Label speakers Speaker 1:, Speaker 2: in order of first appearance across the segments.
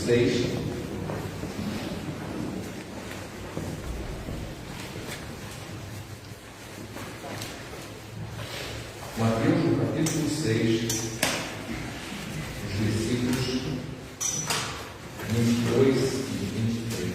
Speaker 1: 6. Mateus, no capítulo 6, os versículos 22 e 23.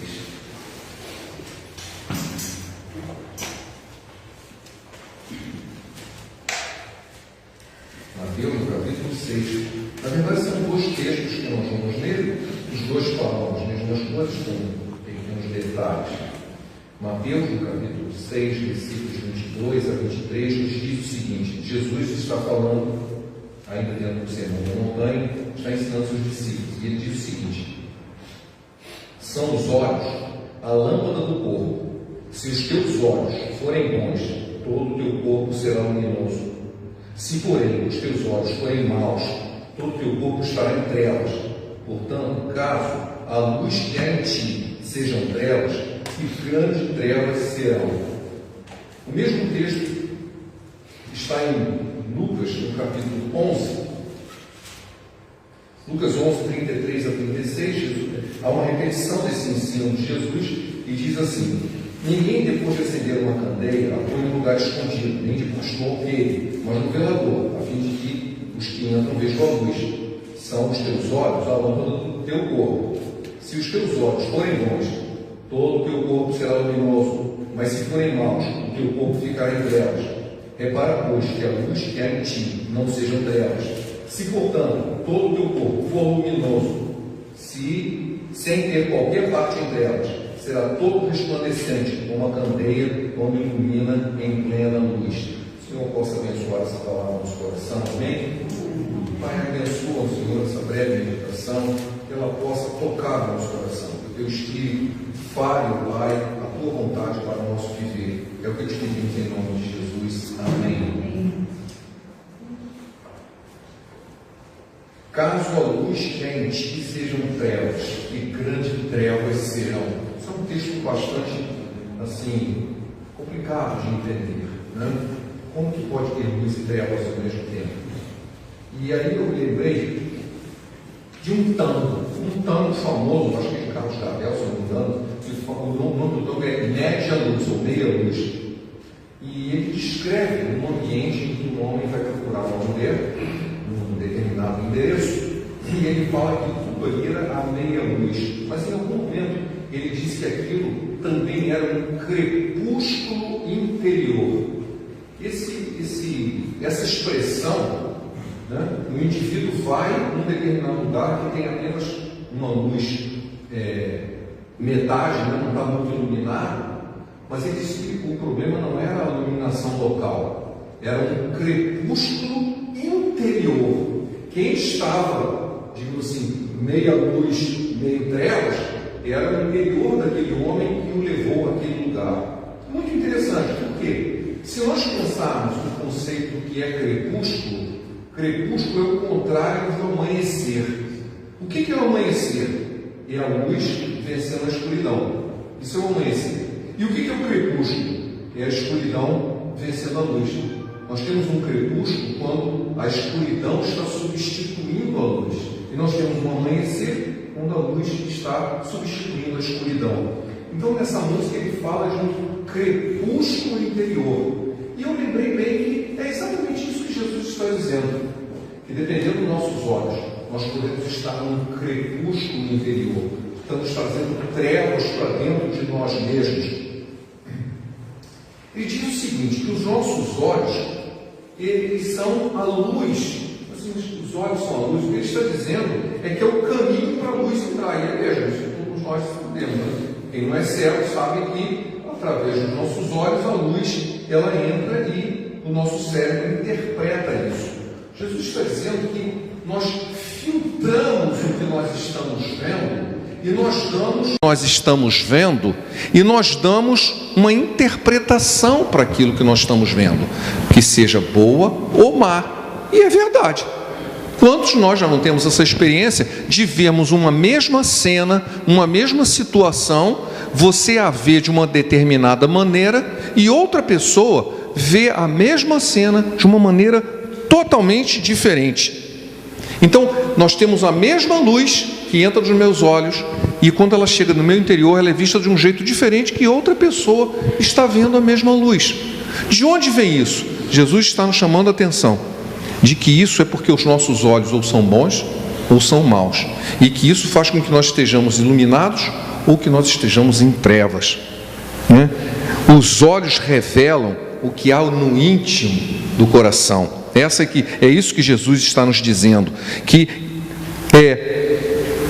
Speaker 1: Mateus, no capítulo 6. Na verdade, são dois textos que nós vamos ler, os dois falam as mesmas coisas, com pequenos detalhes. Mateus, no capítulo 6, versículos 22 a 23, nos diz o seguinte: Jesus está falando, ainda dentro do sermão da montanha, está ensinando seus discípulos, e ele diz o seguinte: são os olhos a lâmpada do corpo. Se os teus olhos forem bons, todo o teu corpo será luminoso. Se, porém, os teus olhos forem maus, todo o teu corpo estará em trevas. Portanto, caso a luz que há em ti sejam trevas, que grandes trevas serão. O mesmo texto está em Lucas, no capítulo 11. Lucas 11, 33 a 36, há uma repetição desse ensino de Jesus e diz assim: ninguém, depois de acender uma candeia, a põe em lugar escondido, nem debaixo do alqueire, mas no velador, a fim de que os que entram vejam a luz. São os teus olhos a lâmpada do teu corpo. Se os teus olhos forem bons, todo o teu corpo será luminoso, mas se forem maus, o teu corpo ficará em trevas. Repara, pois, que a luz que há em ti não sejam trevas. Se, portanto, todo o teu corpo for luminoso, sem ter qualquer parte em trevas, será todo resplandecente, como a candeia quando ilumina em plena luz. O Senhor possa abençoar essa palavra no nosso coração, amém? Pai, abençoa, Senhor, essa breve meditação, que ela possa tocar no nosso coração, que o teu Espírito fale, Pai, a tua vontade para o nosso viver. É o que te pedimos em nome de Jesus. Amém. Caso a luz que há em ti sejam trevas, que grandes trevas serão. Isso é um texto bastante, assim, complicado de entender, né? Como que pode ter luz e trevas ao mesmo tempo? E aí eu lembrei de um tango famoso, acho que é de Carlos Gardel, se não me engano, o nome do tango é Média Luz, ou Meia Luz. E ele descreve um ambiente em que um homem vai procurar uma mulher, num determinado endereço, e ele fala que tudo ali era a meia luz. Mas em algum momento ele disse que aquilo também era um crepúsculo interior. Essa expressão, né, o indivíduo vai num determinado lugar que tem apenas uma luz, metade, né, não está muito iluminado, mas ele disse que o problema não era a iluminação local, era um crepúsculo interior. Quem estava, digamos assim, meia luz, meio trevas, era o interior daquele homem que o levou àquele lugar. Muito interessante, porque se nós pensarmos no conceito do que é crepúsculo, crepúsculo é o contrário do amanhecer. O que é o amanhecer? É a luz vencendo a escuridão. Isso é o amanhecer. E o que é o crepúsculo? É a escuridão vencendo a luz. Nós temos um crepúsculo quando a escuridão está substituindo a luz. E nós temos um amanhecer quando a luz está substituindo a escuridão. Então, nessa música ele fala de um crepúsculo interior. E eu lembrei bem que é exatamente isso que Jesus está dizendo. Que dependendo dos nossos olhos, nós podemos estar num crepúsculo interior. Estamos trazendo trevas para dentro de nós mesmos. Ele diz o seguinte, que os nossos olhos, eles são a luz. Assim, os olhos são a luz. O que ele está dizendo é que é o caminho para a luz entrar. E é mesmo, isso todos nós sabemos. Né? Quem não é cego sabe que, através dos nossos olhos, a luz ela entra e o nosso cérebro interpreta isso. Jesus está dizendo que nós filtramos o que nós estamos vendo e nós damos uma interpretação para aquilo que nós estamos vendo, que seja boa ou má. E é verdade. Quantos nós já não temos essa experiência de vermos uma mesma cena, uma mesma situação, você a vê de uma determinada maneira e outra pessoa vê a mesma cena de uma maneira totalmente diferente. Então, nós temos a mesma luz que entra nos meus olhos e quando ela chega no meu interior, ela é vista de um jeito diferente que outra pessoa está vendo a mesma luz. De onde vem isso? Jesus está nos chamando a atenção de que isso é porque os nossos olhos ou são bons ou são maus, e que isso faz com que nós estejamos iluminados ou que nós estejamos em trevas, né? Os olhos revelam o que há no íntimo do coração. É isso que Jesus está nos dizendo, que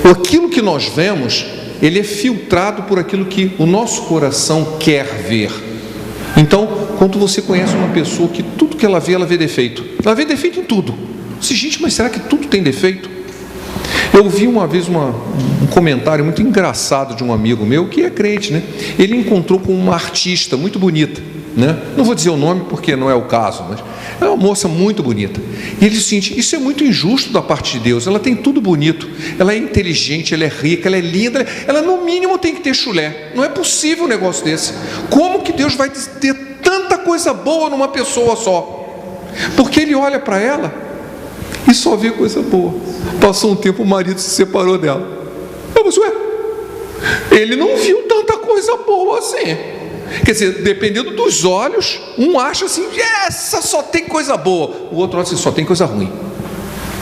Speaker 1: aquilo que nós vemos, ele é filtrado por aquilo que o nosso coração quer ver. Então, quando você conhece uma pessoa que tudo que ela vê defeito. Ela vê defeito em tudo. Você, gente, mas será que tudo tem defeito? Eu vi uma vez um comentário muito engraçado de um amigo meu que é crente, né? Ele encontrou com uma artista muito bonita, né? Não vou dizer o nome porque não é o caso, mas é uma moça muito bonita. E ele disse o seguinte: isso é muito injusto da parte de Deus. Ela tem tudo bonito, ela é inteligente, ela é rica, ela é linda, ela no mínimo tem que ter chulé. Não é possível um negócio desse. Como que Deus vai ter tanta coisa boa numa pessoa só? Porque ele olha para ela e só vê coisa boa. Passou um tempo, o marido se separou dela. Mas ué, ele não viu tanta coisa boa assim. Quer dizer, dependendo dos olhos, um acha assim: essa só tem coisa boa. O outro acha assim: só tem coisa ruim.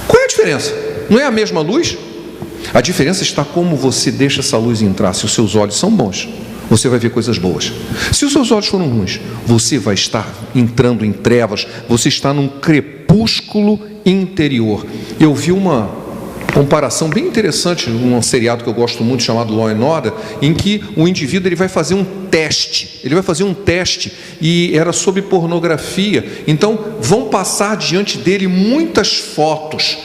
Speaker 1: Qual é a diferença? Não é a mesma luz? A diferença está como você deixa essa luz entrar. Se os seus olhos são bons, você vai ver coisas boas. Se os seus olhos forem ruins, você vai estar entrando em trevas, você está num crepúsculo interior. Eu vi uma comparação bem interessante num seriado que eu gosto muito, chamado Law and Order, em que o indivíduo ele vai fazer um teste, e era sobre pornografia. Então vão passar diante dele muitas fotos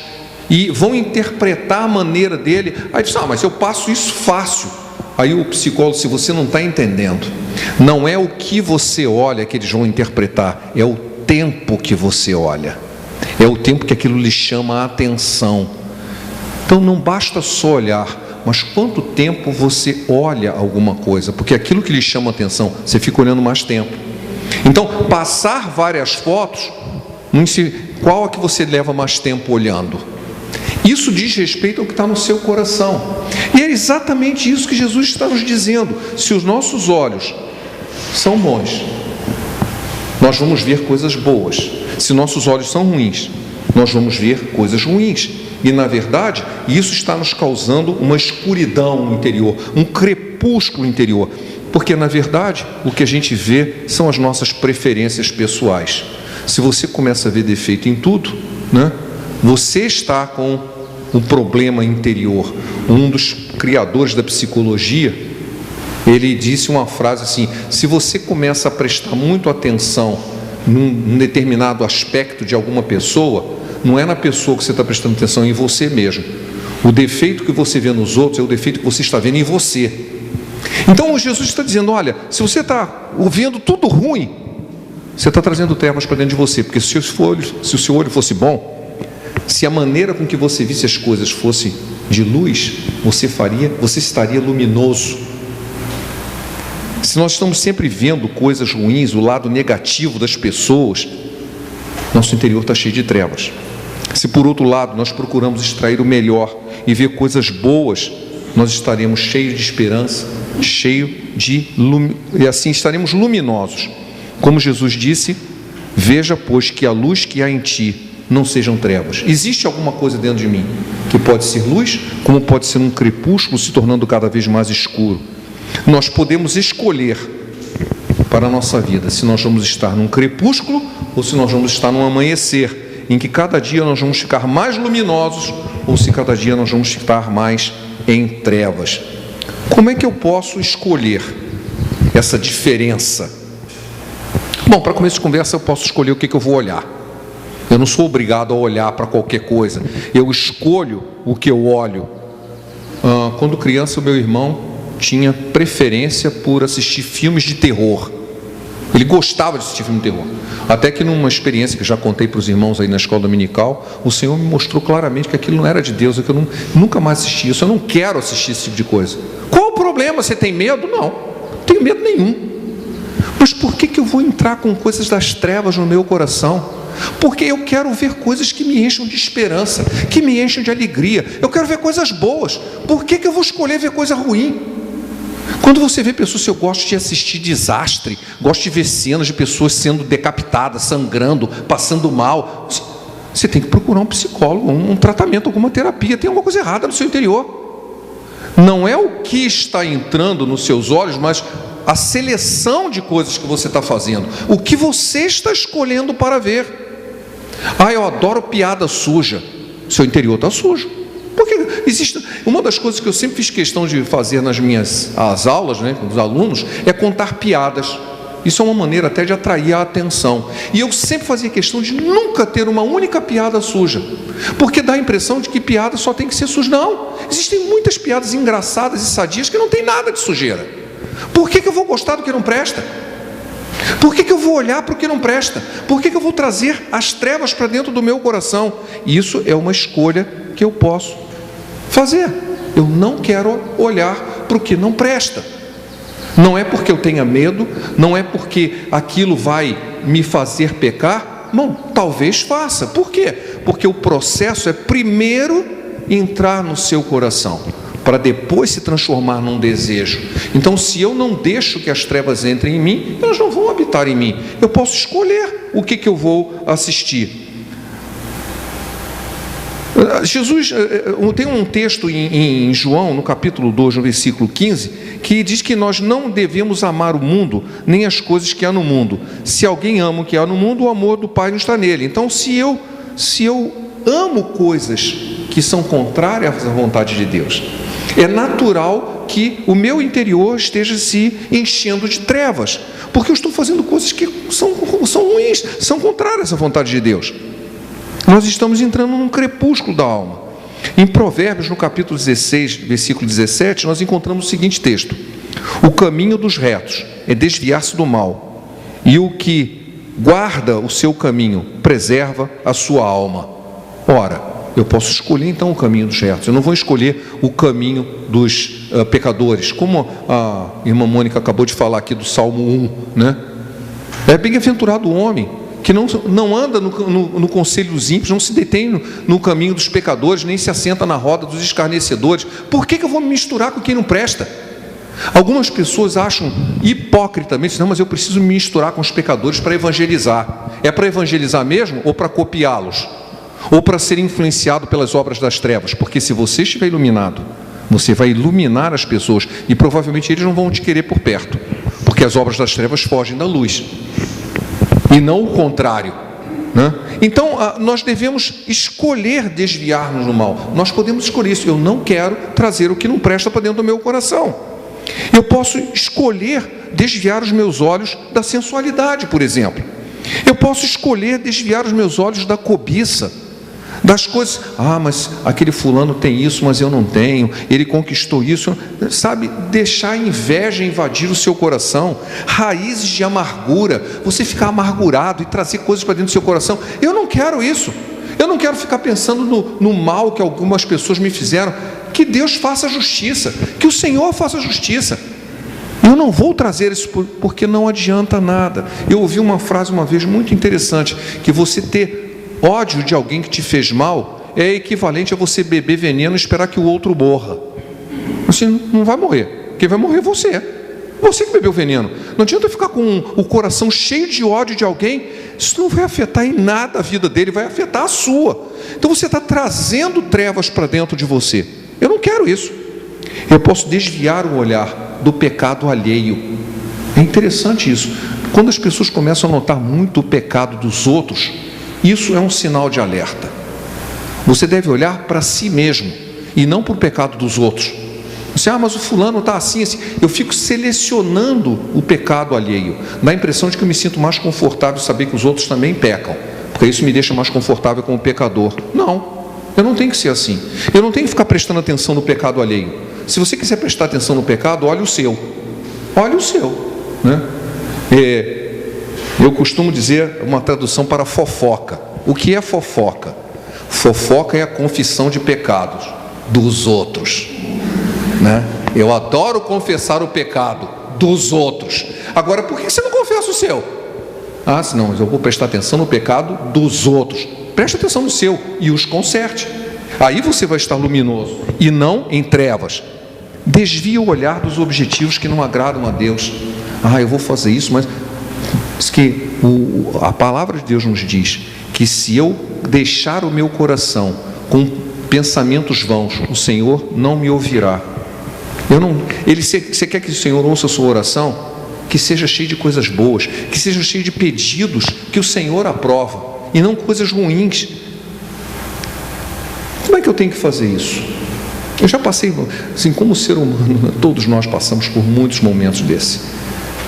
Speaker 1: e vão interpretar a maneira dele. Aí diz: mas eu passo isso fácil. Aí o psicólogo: se você não está entendendo, não é o que você olha que eles vão interpretar, é o tempo que você olha, é o tempo que aquilo lhe chama a atenção. Então não basta só olhar, mas quanto tempo você olha alguma coisa, porque aquilo que lhe chama a atenção, você fica olhando mais tempo. Então, passar várias fotos, qual é que você leva mais tempo olhando? Isso diz respeito ao que está no seu coração. E é exatamente isso que Jesus está nos dizendo. Se os nossos olhos são bons, nós vamos ver coisas boas. Se nossos olhos são ruins, nós vamos ver coisas ruins. E na verdade, isso está nos causando uma escuridão interior, um crepúsculo interior. Porque na verdade, o que a gente vê são as nossas preferências pessoais. Se você começa a ver defeito em tudo, né, você está com um problema interior. Um dos criadores da psicologia, ele disse uma frase assim: se você começa a prestar muito atenção num determinado aspecto de alguma pessoa, não é na pessoa que você está prestando atenção, é em você mesmo. O defeito que você vê nos outros é o defeito que você está vendo em você. Então Jesus está dizendo: olha, se você está vendo tudo ruim, você está trazendo trevas para dentro de você. Porque se o seu olho fosse bom, se a maneira com que você visse as coisas fosse de luz, você estaria luminoso. Se nós estamos sempre vendo coisas ruins, o lado negativo das pessoas, nosso interior está cheio de trevas. Se por outro lado nós procuramos extrair o melhor e ver coisas boas, nós estaremos cheios de esperança, e assim estaremos luminosos. Como Jesus disse: veja, pois, que a luz que há em ti não sejam trevas. Existe alguma coisa dentro de mim que pode ser luz, como pode ser um crepúsculo se tornando cada vez mais escuro. Nós podemos escolher para a nossa vida se nós vamos estar num crepúsculo ou se nós vamos estar num amanhecer, em que cada dia nós vamos ficar mais luminosos, ou se cada dia nós vamos ficar mais em trevas. Como é que eu posso escolher essa diferença? Bom, para começo de conversa, eu posso escolher o que eu vou olhar. Eu não sou obrigado a olhar para qualquer coisa, eu escolho o que eu olho. Quando criança, o meu irmão tinha preferência por assistir filmes de terror. Ele gostava de assistir filme de terror. Até que numa experiência que já contei para os irmãos aí na escola dominical, o Senhor me mostrou claramente que aquilo não era de Deus, que eu nunca mais assisti isso. Eu não quero assistir esse tipo de coisa. Qual o problema? Você tem medo? Não, não tenho medo nenhum. Mas por que eu vou entrar com coisas das trevas no meu coração? Porque eu quero ver coisas que me enchem de esperança, que me enchem de alegria. Eu quero ver coisas boas. Por que eu vou escolher ver coisa ruim? Quando você vê pessoas, eu gosto de assistir desastre, gosto de ver cenas de pessoas sendo decapitadas, sangrando, passando mal. Você tem que procurar um psicólogo, um tratamento, alguma terapia. Tem alguma coisa errada no seu interior. Não é o que está entrando nos seus olhos, mas a seleção de coisas que você está fazendo, o que você está escolhendo para ver. Eu adoro piada suja. Seu interior está sujo. Porque existe uma das coisas que eu sempre fiz questão de fazer nas minhas aulas, com os alunos, é contar piadas. Isso é uma maneira até de atrair a atenção. E eu sempre fazia questão de nunca ter uma única piada suja, porque dá a impressão de que piada só tem que ser suja. Não, existem muitas piadas engraçadas e sadias que não tem nada de sujeira. Por que eu vou gostar do que não presta? Por que eu vou olhar para o que não presta? Por que eu vou trazer as trevas para dentro do meu coração? Isso é uma escolha que eu posso fazer. Eu não quero olhar para o que não presta. Não é porque eu tenha medo, não é porque aquilo vai me fazer pecar. Não, talvez faça. Por quê? Porque o processo é primeiro entrar no seu coração, para depois se transformar num desejo. Então, se eu não deixo que as trevas entrem em mim, elas não vão habitar em mim. Eu posso escolher o que eu vou assistir. Jesus, tem um texto em João, no capítulo 2, no versículo 15, que diz que nós não devemos amar o mundo, nem as coisas que há no mundo. Se alguém ama o que há no mundo, o amor do Pai não está nele. Então, se eu amo coisas que são contrárias à vontade de Deus, é natural que o meu interior esteja se enchendo de trevas, porque eu estou fazendo coisas que são ruins, são contrárias à vontade de Deus. Nós estamos entrando num crepúsculo da alma. Em Provérbios, no capítulo 16, versículo 17, nós encontramos o seguinte texto: o caminho dos retos é desviar-se do mal, e o que guarda o seu caminho preserva a sua alma. Ora, eu posso escolher então o caminho dos retos. Eu não vou escolher o caminho dos pecadores, como a irmã Mônica acabou de falar aqui do Salmo 1, né? É bem-aventurado o homem que não anda no conselho dos ímpios, não se detém no caminho dos pecadores, nem se assenta na roda dos escarnecedores. Por que eu vou me misturar com quem não presta? Algumas pessoas acham hipocritamente: não, mas eu preciso me misturar com os pecadores para evangelizar. É para evangelizar mesmo ou para copiá-los? Ou para ser influenciado pelas obras das trevas? Porque se você estiver iluminado, você vai iluminar as pessoas, e provavelmente eles não vão te querer por perto, porque as obras das trevas fogem da luz, e não o contrário, né? Então, nós devemos escolher desviar-nos do mal. Nós podemos escolher isso. Eu não quero trazer o que não presta para dentro do meu coração. Eu posso escolher desviar os meus olhos da sensualidade, por exemplo. Eu posso escolher desviar os meus olhos da cobiça, das coisas. Mas aquele fulano tem isso, mas eu não tenho. Ele conquistou isso. Sabe, deixar a inveja invadir o seu coração, raízes de amargura, você ficar amargurado e trazer coisas para dentro do seu coração. Eu não quero isso. Eu não quero ficar pensando no mal que algumas pessoas me fizeram. Que Deus faça justiça, que o Senhor faça justiça. Eu não vou trazer isso porque não adianta nada. Eu ouvi uma frase uma vez muito interessante, que você ter ódio de alguém que te fez mal é equivalente a você beber veneno e esperar que o outro morra. Você não vai morrer. Quem vai morrer é você. Você que bebeu veneno. Não adianta ficar com o coração cheio de ódio de alguém. Isso não vai afetar em nada a vida dele, vai afetar a sua. Então você está trazendo trevas para dentro de você. Eu não quero isso. Eu posso desviar o olhar do pecado alheio. É interessante isso. Quando as pessoas começam a notar muito o pecado dos outros, isso é um sinal de alerta. Você deve olhar para si mesmo e não para o pecado dos outros. Você, mas o fulano está assim. Eu fico selecionando o pecado alheio. Dá a impressão de que eu me sinto mais confortável saber que os outros também pecam, porque isso me deixa mais confortável como pecador. Não, eu não tenho que ser assim. Eu não tenho que ficar prestando atenção no pecado alheio. Se você quiser prestar atenção no pecado, olhe o seu. Olhe o seu, né? Eu costumo dizer uma tradução para fofoca. O que é fofoca? Fofoca é a confissão de pecados dos outros, né? Eu adoro confessar o pecado dos outros. Agora, por que você não confessa o seu? Ah, não, mas eu vou prestar atenção no pecado dos outros. Preste atenção no seu e os conserte. Aí você vai estar luminoso e não em trevas. Desvia o olhar dos objetivos que não agradam a Deus. Ah, eu vou fazer isso, mas que a palavra de Deus nos diz que se eu deixar o meu coração com pensamentos vãos, o Senhor não me ouvirá. Você quer que o Senhor ouça a sua oração? Que seja cheio de coisas boas, que seja cheio de pedidos que o Senhor aprova, e não coisas ruins. Como é que eu tenho que fazer isso? Eu já passei, assim, como ser humano, todos nós passamos por muitos momentos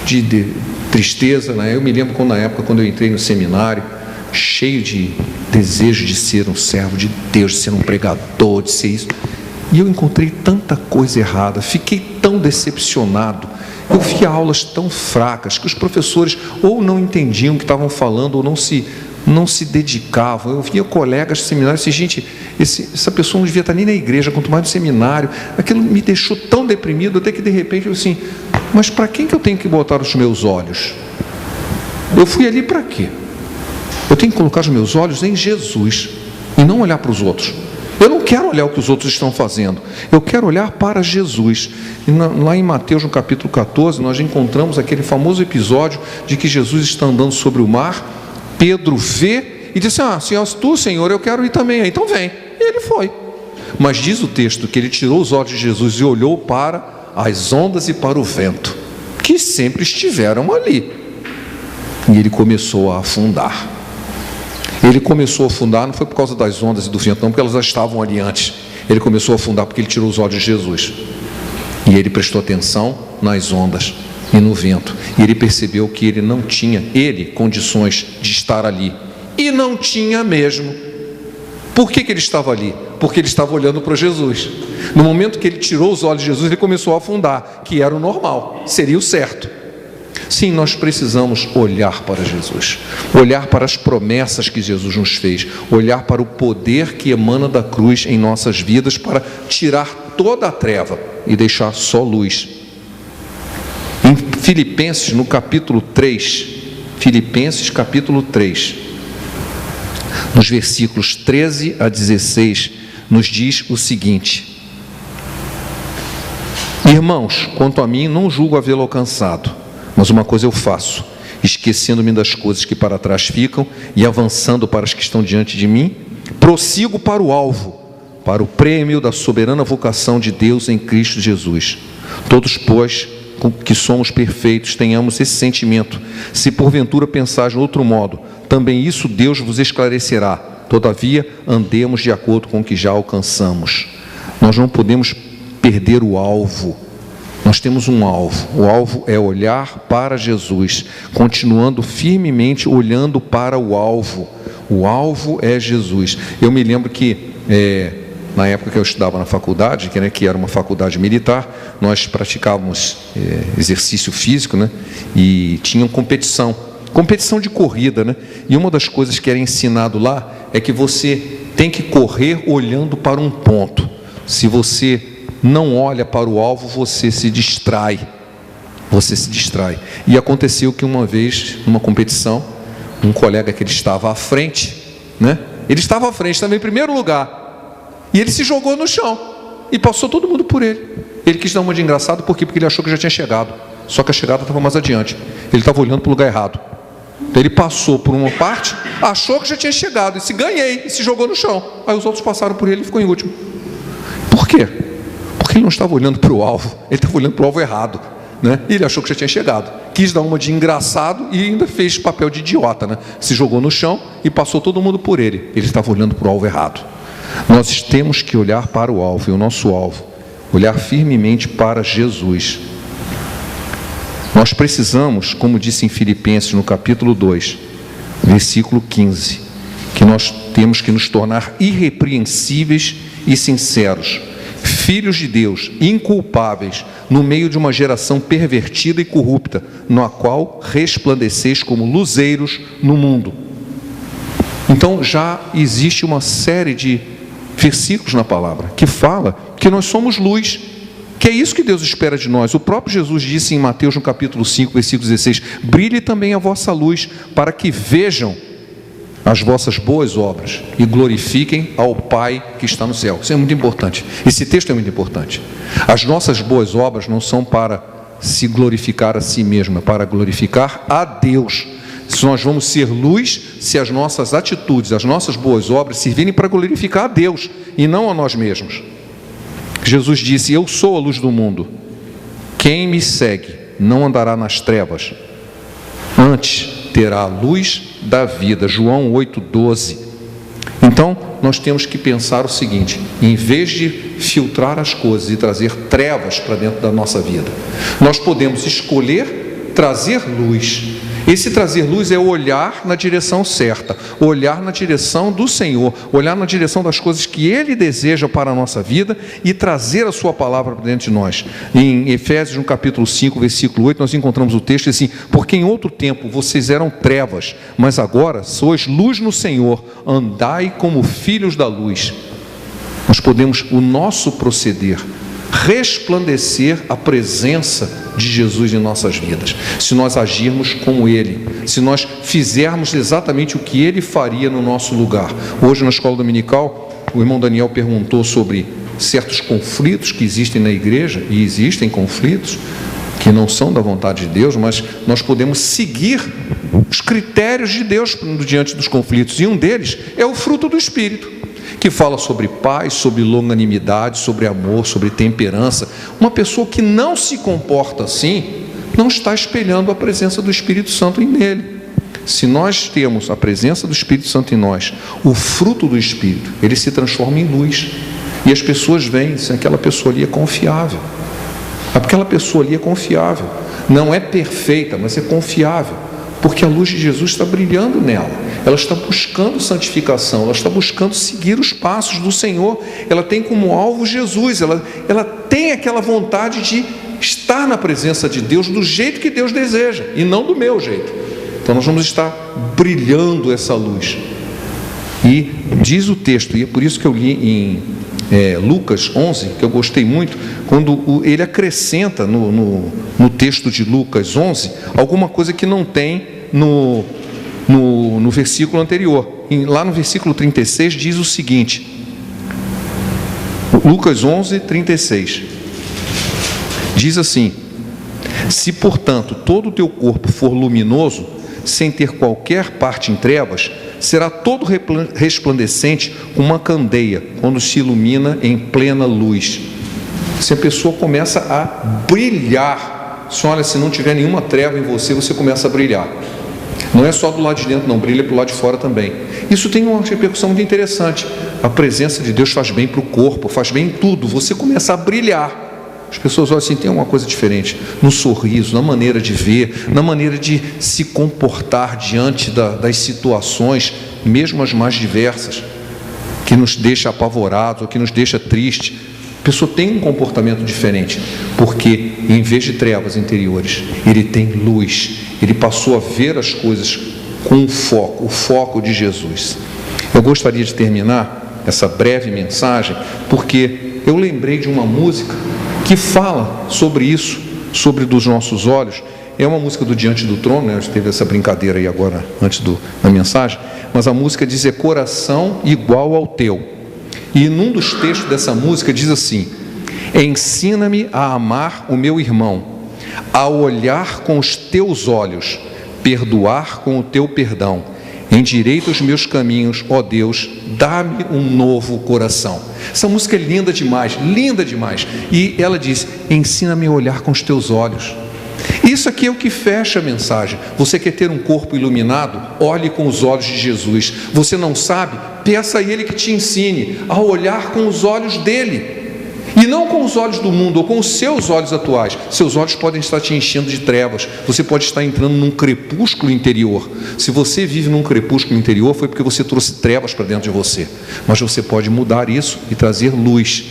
Speaker 1: de tristeza, né? Eu me lembro quando eu entrei no seminário, cheio de desejo de ser um servo de Deus, de ser um pregador, de ser isso, e eu encontrei tanta coisa errada, fiquei tão decepcionado. Eu via aulas tão fracas que os professores ou não entendiam o que estavam falando ou não se dedicavam. Eu via colegas de seminário assim, gente, essa pessoa não devia estar nem na igreja, quanto mais no seminário. Aquilo me deixou tão deprimido, até que de repente eu assim, mas para quem que eu tenho que botar os meus olhos? Eu fui ali para quê? Eu tenho que colocar os meus olhos em Jesus e não olhar para os outros. Eu não quero olhar o que os outros estão fazendo, eu quero olhar para Jesus. E lá em Mateus, no capítulo 14, nós encontramos aquele famoso episódio de que Jesus está andando sobre o mar, Pedro vê e diz assim, se és tu, Senhor, eu quero ir também. Então vem. E ele foi. Mas diz o texto que ele tirou os olhos de Jesus e olhou para as ondas e para o vento, que sempre estiveram ali. E ele começou a afundar. Ele começou a afundar, não foi por causa das ondas e do vento, não, porque elas já estavam ali antes. Ele começou a afundar porque ele tirou os olhos de Jesus. E ele prestou atenção nas ondas e no vento. E ele percebeu que ele não tinha, condições de estar ali. E não tinha mesmo. Por que ele estava ali? Porque ele estava olhando para Jesus. No momento que ele tirou os olhos de Jesus, ele começou a afundar, que era o normal, seria o certo. Sim, nós precisamos olhar para Jesus, olhar para as promessas que Jesus nos fez, olhar para o poder que emana da cruz em nossas vidas para tirar toda a treva e deixar só luz. Em Filipenses, no capítulo 3, Filipenses capítulo 3, nos versículos 13 a 16, nos diz o seguinte: Irmãos, quanto a mim, não julgo havê-lo alcançado, mas uma coisa eu faço, esquecendo-me das coisas que para trás ficam e avançando para as que estão diante de mim, prossigo para o alvo, para o prêmio da soberana vocação de Deus em Cristo Jesus. Todos, pois, que somos perfeitos, tenhamos esse sentimento. Se porventura pensais de outro modo, também isso Deus vos esclarecerá. Todavia, andemos de acordo com o que já alcançamos. Nós não podemos perder o alvo. Nós temos um alvo. O alvo é olhar para Jesus, continuando firmemente olhando para o alvo. O alvo é Jesus. Eu me lembro que na época que eu estudava na faculdade, que era uma faculdade militar, nós praticávamos exercício físico, né? E tinha competição de corrida, né? E uma das coisas que era ensinado lá é que você tem que correr olhando para um ponto. Se você não olha para o alvo, você se distrai. E aconteceu que uma vez, numa competição, um colega que ele estava à frente, né? Ele estava à frente, estava em primeiro lugar, e ele se jogou no chão, e passou todo mundo por ele. Ele quis dar uma de engraçado, por quê? Porque ele achou que já tinha chegado, só que a chegada estava mais adiante, ele estava olhando para o lugar errado. Então ele passou por uma parte, achou que já tinha chegado, e se ganhei, e se jogou no chão. Aí os outros passaram por ele e ficou em último. Por quê? Porque ele não estava olhando para o alvo, ele estava olhando para o alvo errado, né? E ele achou que já tinha chegado, quis dar uma de engraçado e ainda fez papel de idiota, né? Se jogou no chão e passou todo mundo por ele. Ele estava olhando para o alvo errado. Nós temos que olhar para o alvo, e o nosso alvo, olhar firmemente para Jesus. Nós precisamos, como disse em Filipenses no capítulo 2, versículo 15, que nós temos que nos tornar irrepreensíveis e sinceros, filhos de Deus, inculpáveis, no meio de uma geração pervertida e corrupta, na qual resplandeceis como luzeiros no mundo. Então já existe uma série de versículos na palavra que fala que nós somos luz, Que é isso que Deus espera de nós. O próprio Jesus disse em Mateus, no capítulo 5, versículo 16: brilhe também a vossa luz, para que vejam as vossas boas obras e glorifiquem ao Pai que está no céu. Isso é muito importante. Esse texto é muito importante. As nossas boas obras não são para se glorificar a si mesmo, é para glorificar a Deus. Se nós vamos ser luz, se as nossas atitudes, as nossas boas obras servirem para glorificar a Deus e não a nós mesmos. Jesus disse: eu sou a luz do mundo. Quem me segue não andará nas trevas, antes terá a luz da vida. João 8,12. Então, nós temos que pensar o seguinte: em vez de filtrar as coisas e trazer trevas para dentro da nossa vida, nós podemos escolher trazer luz. Esse trazer luz é olhar na direção certa, olhar na direção do Senhor, olhar na direção das coisas que Ele deseja para a nossa vida e trazer a sua palavra para dentro de nós. Em Efésios, no capítulo 5, versículo 8, nós encontramos o texto assim: porque em outro tempo vocês eram trevas, mas agora sois luz no Senhor, andai como filhos da luz. Nós podemos, o nosso proceder, resplandecer a presença de Jesus em nossas vidas, se nós agirmos como Ele, se nós fizermos exatamente o que Ele faria no nosso lugar. Hoje na escola dominical, o irmão Daniel perguntou sobre certos conflitos que existem na igreja, e existem conflitos que não são da vontade de Deus, mas nós podemos seguir os critérios de Deus diante dos conflitos, e um deles é o fruto do Espírito, que fala sobre paz, sobre longanimidade, sobre amor, sobre temperança. Uma pessoa que não se comporta assim, não está espelhando a presença do Espírito Santo nele. Se nós temos a presença do Espírito Santo em nós, o fruto do Espírito, ele se transforma em luz. E as pessoas veem se aquela pessoa ali é confiável. Aquela pessoa ali é confiável. Não é perfeita, mas é confiável. Porque a luz de Jesus está brilhando nela. Ela está buscando santificação, ela está buscando seguir os passos do Senhor. Ela tem como alvo Jesus, ela tem aquela vontade de estar na presença de Deus do jeito que Deus deseja, e não do meu jeito. Então nós vamos estar brilhando essa luz. E diz o texto, e é por isso que eu li em Lucas 11, que eu gostei muito, quando ele acrescenta no texto de Lucas 11 alguma coisa que não tem no versículo anterior. Lá no versículo 36 diz o seguinte, Lucas 11, 36, diz assim: se portanto todo o teu corpo for luminoso, sem ter qualquer parte em trevas, será todo resplandecente como uma candeia, quando se ilumina em plena luz. Se a pessoa começa a brilhar, se não tiver nenhuma treva em você, você começa a brilhar. Não é só do lado de dentro, não, brilha para o lado de fora também. Isso tem uma repercussão muito interessante. A presença de Deus faz bem para o corpo, faz bem em tudo. Você começa a brilhar. As pessoas olham assim, tem uma coisa diferente no sorriso, na maneira de ver, na maneira de se comportar diante das situações, mesmo as mais diversas, que nos deixa apavorados ou que nos deixa tristes. A pessoa tem um comportamento diferente, porque em vez de trevas interiores, ele tem luz, ele passou a ver as coisas com o foco de Jesus. Eu gostaria de terminar essa breve mensagem, porque eu lembrei de uma música que fala sobre isso, sobre dos nossos olhos. É uma música do Diante do Trono, né? Teve essa brincadeira aí agora, antes da mensagem, mas a música diz: é coração igual ao teu. E num dos textos dessa música diz assim: ensina-me a amar o meu irmão, a olhar com os teus olhos, perdoar com o teu perdão, endireita os meus caminhos, ó Deus, dá-me um novo coração. Essa música é linda demais, e ela diz: ensina-me a olhar com os teus olhos. Isso aqui é o que fecha a mensagem. Você quer ter um corpo iluminado? Olhe com os olhos de Jesus. Você não sabe? Peça a Ele que te ensine a olhar com os olhos dele, e não com os olhos do mundo ou com os seus olhos atuais. Seus olhos podem estar te enchendo de trevas. Você pode estar entrando num crepúsculo interior. Se você vive num crepúsculo interior, foi porque você trouxe trevas para dentro de você. Mas você pode mudar isso e trazer luz.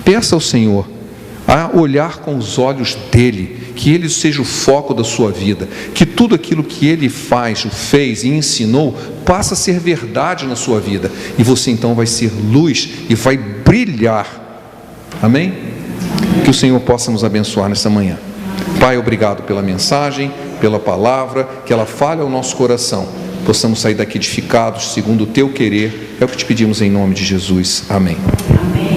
Speaker 1: Peça ao Senhor a olhar com os olhos dele, que ele seja o foco da sua vida, que tudo aquilo que ele fez e ensinou passa a ser verdade na sua vida, e você então vai ser luz e vai brilhar. Amém? Que o Senhor possa nos abençoar nessa manhã. Pai, obrigado pela mensagem, pela palavra, que ela fale ao nosso coração. Possamos sair daqui edificados segundo o teu querer. É o que te pedimos em nome de Jesus. Amém.
Speaker 2: Amém.